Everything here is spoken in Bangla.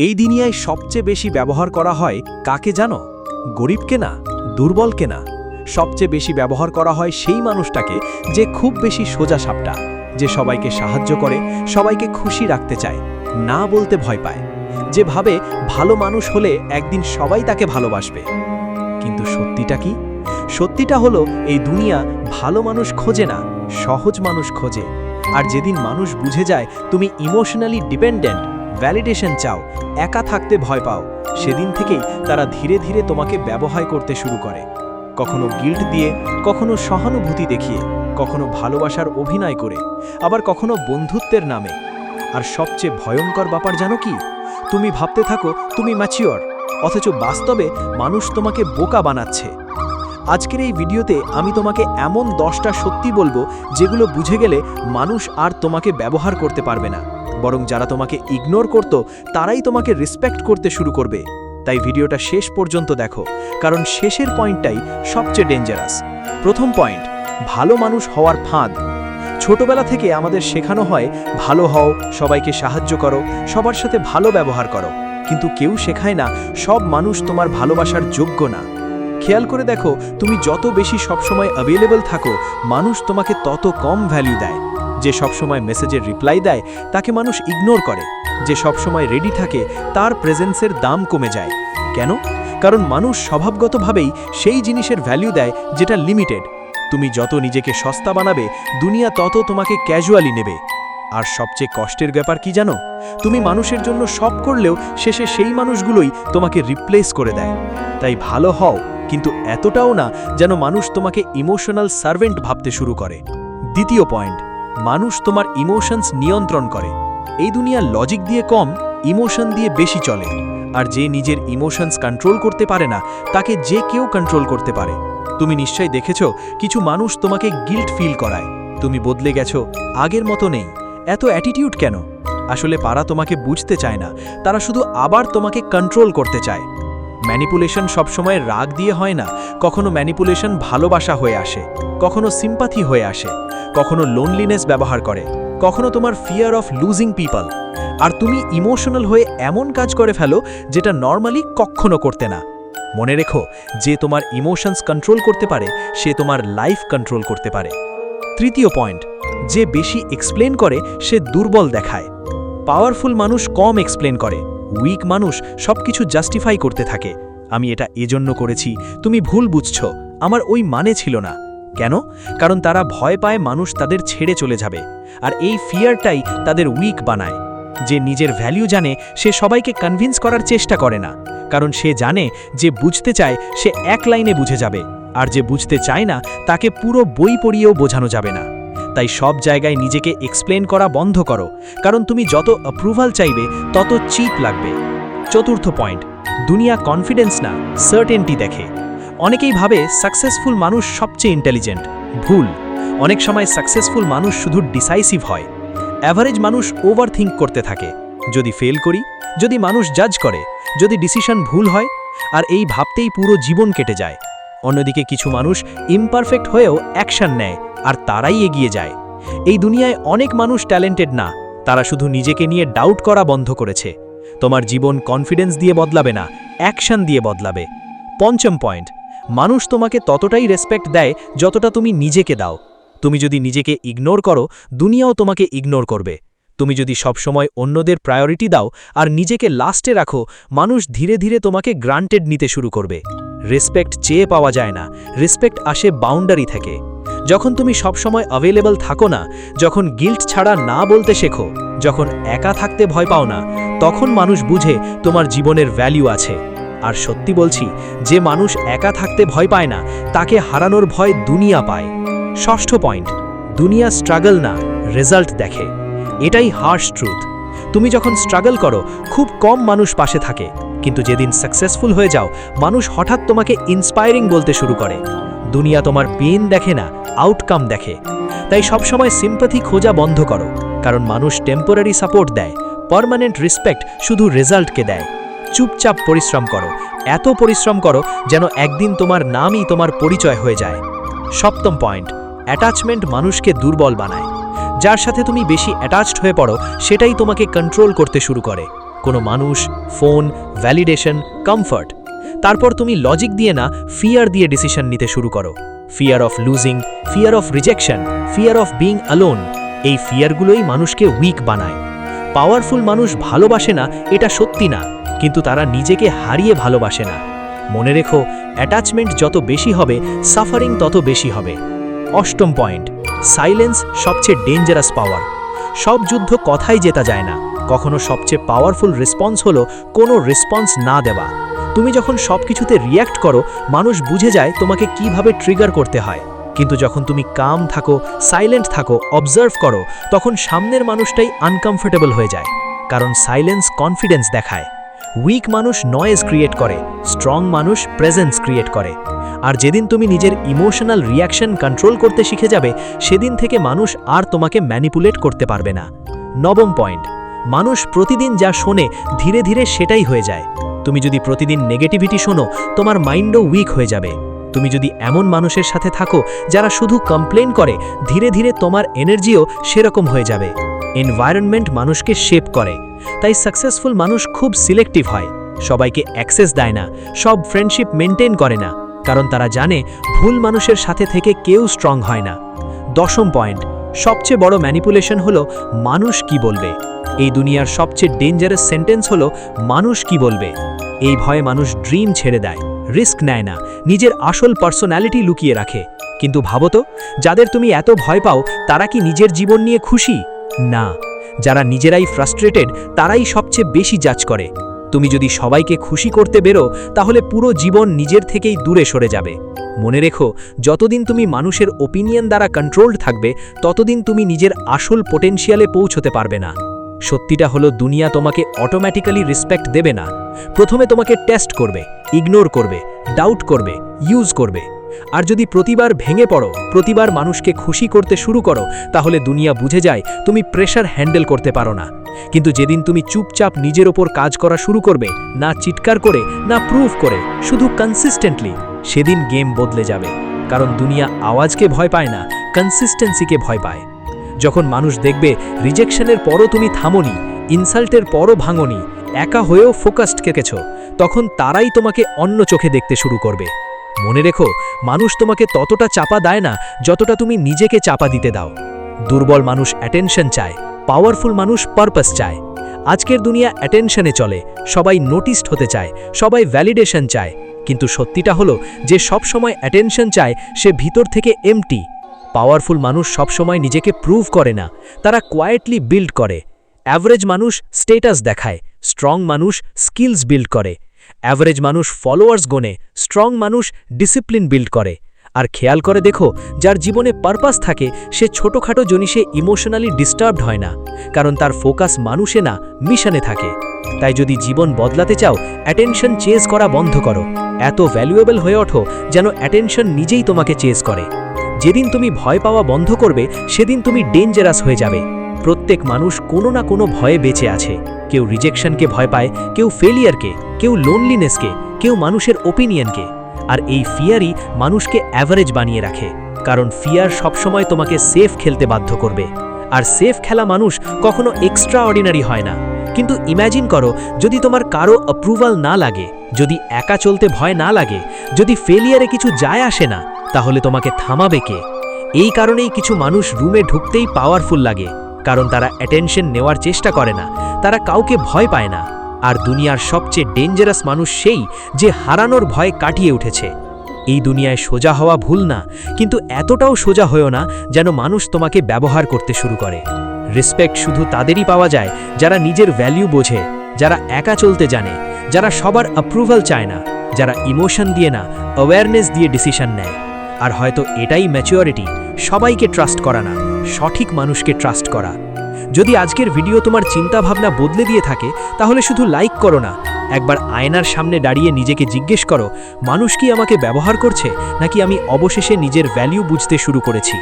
এই দুনিয়ায় সবচেয়ে বেশি ব্যবহার করা হয় কাকে জানো? গরিবকে না, দুর্বলকে না। সবচেয়ে বেশি ব্যবহার করা হয় সেই মানুষটাকে যে খুব বেশি সোজা সাপটা, যে সবাইকে সাহায্য করে, সবাইকে খুশি রাখতে চায়, না বলতে ভয় পায়, যে ভাবে ভালো মানুষ হলে একদিন সবাই তাকে ভালোবাসবে। কিন্তু সত্যিটা কি? সত্যিটা হলো এই দুনিয়া ভালো মানুষ খোঁজে না, সহজ মানুষ খোঁজে। আর যেদিন মানুষ বুঝে যায় তুমি ইমোশনালি ডিপেন্ডেন্ট, ভ্যালিডেশন চাও, একা থাকতে ভয় পাও, সেদিন থেকেই তারা ধীরে ধীরে তোমাকে ব্যবহার করতে শুরু করে। কখনো গিল্ট দিয়ে, কখনো সহানুভূতি দেখিয়ে, কখনো ভালোবাসার অভিনয় করে, আবার কখনো বন্ধুত্বের নামে। আর সবচেয়ে ভয়ঙ্কর ব্যাপার জানো কি? তুমি ভাবতে থাকো তুমি ম্যাচিওর, অথচ বাস্তবে মানুষ তোমাকে বোকা বানাচ্ছে। আজকের এই ভিডিওতে আমি তোমাকে এমন 10টা সত্যি বলবো যেগুলো বুঝে গেলে মানুষ আর তোমাকে ব্যবহার করতে পারবে না, বরং যারা তোমাকে ইগনোর করত তারাই তোমাকে রেসপেক্ট করতে শুরু করবে। তাই ভিডিওটা শেষ পর্যন্ত দেখো, কারণ শেষের পয়েন্টটাই সবচেয়ে ডেঞ্জারাস। প্রথম পয়েন্ট, ভালো মানুষ হওয়ার ফাঁদ। ছোটবেলা থেকে আমাদের শেখানো হয় ভালো হও, সবাইকে সাহায্য করো, সবার সাথে ভালো ব্যবহার করো, কিন্তু কেউ শেখায় না সব মানুষ তোমার ভালোবাসার যোগ্য না। খেয়াল করে দেখো, তুমি যত বেশি সবসময় অ্যাভেলেবল থাকো, মানুষ তোমাকে তত কম ভ্যালু দেয়। যে সবসময় মেসেজের রিপ্লাই দেয় তাকে মানুষ ইগনোর করে, যে সবসময় রেডি থাকে তার প্রেজেন্সের দাম কমে যায়। কেন? কারণ মানুষ স্বভাবগতভাবেই সেই জিনিসের ভ্যালু দেয় যেটা লিমিটেড। তুমি যত নিজেকে সস্তা বানাবে, দুনিয়া তত তোমাকে ক্যাজুয়ালি নেবে। আর সবচেয়ে কষ্টের ব্যাপার কি জানো? তুমি মানুষের জন্য সব করলেও শেষে সেই মানুষগুলোই তোমাকে রিপ্লেস করে দেয়। তাই ভালো হও, কিন্তু এতটাও না যেন মানুষ তোমাকে ইমোশনাল সার্ভেন্ট ভাবতে শুরু করে। দ্বিতীয় পয়েন্ট, মানুষ তোমার ইমোশনস নিয়ন্ত্রণ করে। এই দুনিয়া লজিক দিয়ে কম, ইমোশন দিয়ে বেশি চলে। আর যে নিজের ইমোশনস কন্ট্রোল করতে পারে না, তাকে যে কেউ কন্ট্রোল করতে পারে। তুমি নিশ্চয়ই দেখেছো কিছু মানুষ তোমাকে গিল্ট ফিল করায়, তুমি বদলে গেছো, আগের মতো নেই, এত অ্যাটিটিউড কেন? আসলে পারা তোমাকে বুঝতে চায় না, তারা শুধু আবার তোমাকে কন্ট্রোল করতে চায়। ম্যানিপুলেশন সবসময় রাগ দিয়ে হয় না, কখনো ম্যানিপুলেশন ভালোবাসা হয়ে আসে, কখনো সিম্পাথি হয়ে আসে, কখনো লোনলিনেস ব্যবহার করে, কখনো তোমার ফিয়ার অফ লুজিং পিপল। আর তুমি ইমোশনাল হয়ে এমন কাজ করে ফেলো যেটা নর্মালি কখনো করতে না। মনে রেখো, যে তোমার ইমোশনস কন্ট্রোল করতে পারে সে তোমার লাইফ কন্ট্রোল করতে পারে। তৃতীয় পয়েন্ট, যে বেশি এক্সপ্লেন করে সে দুর্বল দেখায়। পাওয়ারফুল মানুষ কম এক্সপ্লেন করে, উইক মানুষ সবকিছু জাস্টিফাই করতে থাকে। আমি এটা এজন্য করেছি, তুমি ভুল বুঝছো, আমার ওই মানে ছিল না। কেন? কারণ তারা ভয় পায় মানুষ তাদের ছেড়ে চলে যাবে, আর এই ফিয়ারটাই তাদের উইক বানায়। যে নিজের ভ্যালু জানে সে সবাইকে কনভিন্স করার চেষ্টা করে না, কারণ সে জানে যে বুঝতে চায় সে এক লাইনে বুঝে যাবে, আর যে বুঝতে চায় না তাকে পুরো বই পড়িয়েও বোঝানো যাবে না। তাই সব জায়গায় নিজেকে এক্সপ্লেন করা বন্ধ করো, কারণ তুমি যত অ্যাপ্রুভাল চাইবে তত চিপ লাগবে। চতুর্থ পয়েন্ট, দুনিয়া কনফিডেন্স না সার্টেনটি দেখে। অনেকেই ভাবে সাকসেসফুল মানুষ সবচেয়ে ইন্টেলিজেন্ট। ভুল। অনেক সময় সাকসেসফুল মানুষ শুধু ডিসাইসিভ হয়, অ্যাভারেজ মানুষ ওভার থিঙ্ক করতে থাকে। যদি ফেল করি, যদি মানুষ জাজ করে, যদি ডিসিশন ভুল হয়, আর এই ভাবতেই পুরো জীবন কেটে যায়। অন্যদিকে কিছু মানুষ ইমপারফেক্ট হয়েও অ্যাকশন নেয়, আর তারাই এগিয়ে যায়। এই দুনিয়ায় অনেক মানুষ ট্যালেন্টেড না, তারা শুধু নিজেকে নিয়ে ডাউট করা বন্ধ করেছে। তোমার জীবন কনফিডেন্স দিয়ে বদলাবে না, অ্যাকশন দিয়ে বদলাবে। পঞ্চম পয়েন্ট, মানুষ তোমাকে ততটাই রেসপেক্ট দেয় যতটা তুমি নিজেকে দাও। তুমি যদি নিজেকে ইগনোর করো, দুনিয়াও তোমাকে ইগনোর করবে। তুমি যদি সবসময় অন্যদের প্রায়োরিটি দাও আর নিজেকে লাস্টে রাখো, মানুষ ধীরে ধীরে তোমাকে গ্রান্টেড নিতে শুরু করবে। রেসপেক্ট চেয়ে পাওয়া যায় না, রেসপেক্ট আসে বাউন্ডারি থেকে। যখন তুমি সবসময় অ্যাভেলেবল থাকো না, যখন গিল্ট ছাড়া না বলতে শেখো, যখন একা থাকতে ভয় পাও না, তখন মানুষ বুঝে তোমার জীবনের ভ্যালু আছে। আর সত্যি বলছি, যে মানুষ একা থাকতে ভয় পায় না, তাকে হারানোর ভয় দুনিয়া পায়। ষষ্ঠ পয়েন্ট, দুনিয়া স্ট্রাগল না রেজাল্ট দেখে। এটাই হার্শ ট্রুথ। তুমি যখন স্ট্রাগল করো, খুব কম মানুষ পাশে থাকে, কিন্তু যেদিন সাকসেসফুল হয়ে যাও, মানুষ হঠাৎ তোমাকে ইন্সপায়ারিং বলতে শুরু করে। দুনিয়া তোমার পেন দেখে না, আউটকাম দেখে। তাই সবসময় সিম্পাথি খোঁজা বন্ধ করো, কারণ মানুষ টেম্পোরারি সাপোর্ট দেয়, পার্মানেন্ট রেসপেক্ট শুধু রেজাল্টকে দেয়। চুপচাপ পরিশ্রম করো, এত পরিশ্রম করো যেন একদিন তোমার নামই তোমার পরিচয় হয়ে যায়। সপ্তম পয়েন্ট, অ্যাটাচমেন্ট মানুষকে দুর্বল বানায়। যার সাথে তুমি বেশি অ্যাটাচড হয়ে পড়ো, সেটাই তোমাকে কন্ট্রোল করতে শুরু করে। কোনো মানুষ, ফোন, ভ্যালিডেশন, কমফর্ট। তারপর তুমি লজিক দিয়ে না, ফিয়ার দিয়ে ডিসিশন নিতে শুরু করো। Fear of losing, fear of rejection, fear of being alone. এই ফিয়ারগুলোই মানুষকে উইক বানায়। পাওয়ারফুল মানুষ ভালোবাসে না, এটা সত্যি না, কিন্তু তারা নিজেকে হারিয়ে ভালোবাসে না। মনে রেখো, অ্যাটাচমেন্ট যত বেশি হবে, সাফারিং তত বেশি হবে। অষ্টম পয়েন্ট, সাইলেন্স সবচেয়ে ডেঞ্জারাস পাওয়ার। সব যুদ্ধ কথাই জেতা যায় না। কখনো সবচেয়ে পাওয়ারফুল রেসপন্স হলো কোনো রেসপন্স না দেওয়া। তুমি যখন সবকিছুতে রিয়্যাক্ট করো, মানুষ বুঝে যায় তোমাকে কিভাবে ট্রিগার করতে হয়। কিন্তু যখন তুমি কাম থাকো, সাইলেন্ট থাকো, অবজার্ভ করো, তখন সামনের মানুষটাই আনকমফোর্টেবল হয়ে যায়। কারণ সাইলেন্স কনফিডেন্স দেখায়। উইক মানুষ নয়েজ ক্রিয়েট করে, স্ট্রং মানুষ প্রেজেন্স ক্রিয়েট করে। আর যেদিন তুমি নিজের ইমোশনাল রিয়াকশন কন্ট্রোল করতে শিখে যাবে, সেদিন থেকে মানুষ আর তোমাকে ম্যানিপুলেট করতে পারবে না। নবম পয়েন্ট, মানুষ প্রতিদিন যা শোনে ধীরে ধীরে সেটাই হয়ে যায়। তুমি যদি প্রতিদিন নেগেটিভিটি শোনো, তোমার মাইন্ডও উইক হয়ে যাবে। তুমি যদি এমন মানুষের সাথে থাকো যারা শুধু কমপ্লেন করে, ধীরে ধীরে তোমার এনার্জিও সেরকম হয়ে যাবে। এনভায়রনমেন্ট মানুষকে শেপ করে। তাই সাকসেসফুল মানুষ খুব সিলেক্টিভ হয়, সবাইকে অ্যাক্সেস দেয় না, সব ফ্রেন্ডশিপ মেনটেন করে না, কারণ তারা জানে ভুল মানুষের সাথে থেকে কেউ স্ট্রং হয় না। দশম পয়েন্ট, সবচেয়ে বড় ম্যানিপুলেশন হলো মানুষ কি বলবে। এই দুনিয়ার সবচেয়ে ডেঞ্জারাস সেন্টেন্স হলো মানুষ কি বলবে। এই ভয়ে মানুষ ড্রিম ছেড়ে দেয়, রিস্ক নেয় না, নিজের আসল পার্সোনালিটি লুকিয়ে রাখে। কিন্তু ভাবো তো, যাদের তুমি এত ভয় পাও, তারা কি নিজের জীবন নিয়ে খুশি? না। যারা নিজেরাই ফ্রাস্ট্রেটেড, তারাই সবচেয়ে বেশি জাজ করে। তুমি যদি সবাইকে খুশি করতে বেরো, তাহলে পুরো জীবন নিজের থেকেই দূরে সরে যাবে। মনে রেখো, যতদিন তুমি মানুষের ওপিনিয়ন দ্বারা কন্ট্রোলড থাকবে, ততদিন তুমি নিজের আসল পোটেনশিয়ালে পৌঁছতে পারবে না। সত্যিটা হলো, দুনিয়া তোমাকে অটোমেটিক্যালি রেসপেক্ট দেবে না। প্রথমে তোমাকে টেস্ট করবে, ইগনোর করবে, ডাউট করবে, ইউজ করবে। আর যদি প্রতিবার ভেঙে পড়ো, প্রতিবার মানুষকে খুশি করতে শুরু করো, তাহলে দুনিয়া বুঝে যায় তুমি প্রেশার হ্যান্ডেল করতে পারো না। কিন্তু যেদিন তুমি চুপচাপ নিজের ওপর কাজ করা শুরু করবে, না চিৎকার করে, না প্রুভ করে, শুধু কনসিস্টেন্টলি, সেদিন গেম বদলে যাবে। কারণ দুনিয়া আওয়াজকে ভয় পায় না, কনসিস্টেন্সিকে ভয় পায়। যখন মানুষ দেখবে রিজেকশনের পরও তুমি থামোনি, ইনসাল্টের পরও ভাঙোনি, একা হয়েও ফোকাসড থেকেছ, তখন তারাই তোমাকে অন্য চোখে দেখতে শুরু করবে। মনে রেখো, মানুষ তোমাকে ততটা চাপা দেয় না যতটা তুমি নিজেকে চাপা দিতে দাও। দুর্বল মানুষ অ্যাটেনশন চায়, পাওয়ারফুল মানুষ পারপাস চায়। আজকের দুনিয়া অ্যাটেনশনে চলে, সবাই নোটিসড হতে চায়, সবাই ভ্যালিডেশন চায়। কিন্তু সত্যিটা হলো, যে সব সময় অ্যাটেনশন চায়, সে ভিতর থেকে এমটি। পাওয়ারফুল মানুষ সবসময় নিজেকে প্রুভ করে না, তারা কোয়াইটলি বিল্ড করে। অ্যাভারেজ মানুষ স্টেটাস দেখায়, স্ট্রং মানুষ স্কিলস বিল্ড করে। অ্যাভারেজ মানুষ ফলোয়ার্স গোনে, স্ট্রং মানুষ ডিসিপ্লিন বিল্ড করে। আর খেয়াল করে দেখো, যার জীবনে পারপাস থাকে, সে ছোটখাটো জিনিসে ইমোশনালি ডিস্টার্বড হয় না, কারণ তার ফোকাস মানুষে না, মিশনে থাকে। তাই যদি জীবন বদলাতে চাও, অ্যাটেনশন চেজ করা বন্ধ করো। এত ভ্যালুয়েবল হয়ে ওঠো যেন অ্যাটেনশন নিজেই তোমাকে চেজ করে। যেদিন তুমি ভয় পাওয়া বন্ধ করবে, সেদিন তুমি ডেঞ্জারাস হয়ে যাবে। প্রত্যেক মানুষ কোনো না কোনো ভয়ে বেঁচে আছে। কেউ রিজেকশনকে ভয় পায়, কেউ ফেলিয়ারকে, কেউ লোনলিনেসকে, কেউ মানুষের ওপিনিয়নকে। আর এই ফিয়ারই মানুষকে অ্যাভারেজ বানিয়ে রাখে, কারণ ফিয়ার সবসময় তোমাকে সেফ খেলতে বাধ্য করবে। আর সেফ খেলা মানুষ কখনো এক্সট্রা অর্ডিনারি হয় না। কিন্তু ইম্যাজিন করো, যদি তোমার কারো অ্যাপ্রুভাল না লাগে, যদি একা চলতে ভয় না লাগে, যদি ফেলিয়ারে কিছু যায় আসে না, তাহলে তোমাকে থামাবে কে? এই কারণেই কিছু মানুষ রুমে ঢুকতেই পাওয়ারফুল লাগে, কারণ তারা অ্যাটেনশন নেওয়ার চেষ্টা করে না, তারা কাউকে ভয় পায় না। আর দুনিয়ার সবচেয়ে ডেঞ্জারাস মানুষ সেই, যে হারানোর ভয় কাটিয়ে উঠেছে। এই দুনিয়ায় সোজা হওয়া ভুল না, কিন্তু এতটাও সোজা হয়েও না যেন মানুষ তোমাকে ব্যবহার করতে শুরু করে। রেসপেক্ট শুধু তাদেরই পাওয়া যায় যারা নিজের ভ্যালু বোঝে, যারা একা চলতে জানে, যারা সবার অ্যাপ্রুভাল চায় না, যারা ইমোশন দিয়ে না, অ্যাওয়ারনেস দিয়ে ডিসিশন নেয়। আর হয়তো এটাই ম্যাচুরিটি, সবাইকে ট্রাস্ট করা না, সঠিক মানুষকে ট্রাস্ট করা। যদি আজকের ভিডিও তোমার চিন্তাভাবনা বদলে দিয়ে থাকে, তাহলে শুধু লাইক করো না, একবার আয়নার সামনে দাঁড়িয়ে নিজেকে জিজ্ঞেস করো, মানুষ কি আমাকে ব্যবহার করছে, নাকি আমি অবশেষে নিজের ভ্যালু বুঝতে শুরু করেছি।